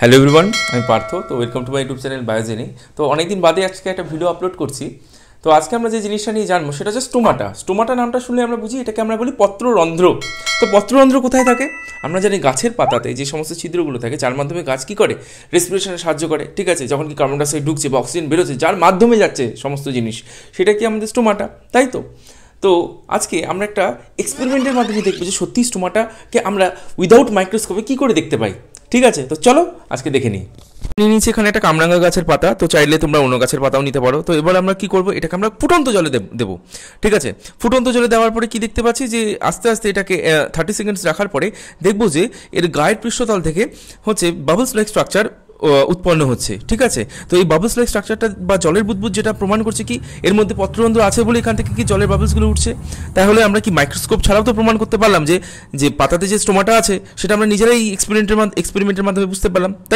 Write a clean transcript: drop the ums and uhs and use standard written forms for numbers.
Hello everyone, আমি পার্থ। তো welcome to my YouTube channel Biogeny. তো অনেকদিন বাদে আজকে একটা ভিডিও আপলোড করছি। তো আজকে আমরা যে জিনিসটা নিয়ে জানবো সেটা হচ্ছে স্টোমাটা। স্টোমাটা নামটা শুনলে আমরা বুঝি এটাকে আমরা বলি পত্ররন্ধ্র। তো পত্ররন্ধ্র কোথায় থাকে? আমরা জানি গাছের পাতাতে যে সমস্ত ছিদ্রগুলো থাকে, যার মাধ্যমে গাছ কী করে, রেসপিরেশনে সাহায্য করে। ঠিক আছে, যখন কি কার্বন ডাইঅক্সাইড ঢুকছে বা অক্সিজেন বেরোচ্ছে, যার মাধ্যমে যাচ্ছে সমস্ত জিনিস, সেটা কি আমাদের স্টোমাটা, তাই তো? তো আজকে আমরা একটা এক্সপেরিমেন্টের মাধ্যমে দেখবো যে সত্যি স্টোমাটাকে আমরা উইদাউট মাইক্রোস্কোপে কী করে দেখতে পাই। ঠিক আছে, তো চলো আজকে দেখে নিই। নিয়ে নিচ্ছি এখানে একটা কামরাঙ্গা গাছের পাতা। তো চাইলে তোমরা অন্য গাছের পাতাও নিতে পারো। তো এবার আমরা কি করবো, এটাকে আমরা ফুটন্ত জলে দেবো। ঠিক আছে, ফুটন্ত জলে দেওয়ার পরে কি দেখতে পাচ্ছি যে আস্তে আস্তে এটাকে 30 সেকেন্ডস রাখার পরে দেখবো যে এর গায়ের পৃষ্ঠতল থেকে হচ্ছে বাবলস লাইক স্ট্রাকচার উৎপন্ন হচ্ছে। ঠিক আছে, তো এই বাবলস লাইক স্ট্রাকচারটা বা জলের বুদবুদ যেটা প্রমাণ করছে কি এর মধ্যে পত্ররন্ধ্র আছে বলে এখান থেকে কি জলের বাবলসগুলো উঠছে। তাহলে আমরা কি মাইক্রোস্কোপ ছাড়াও তো প্রমাণ করতে পারলাম যে যে পাতাতে যে স্টোমাটা আছে সেটা আমরা নিজেরাই এক্সপেরিমেন্টের মাধ্যমে বুঝতে পারলাম, তাই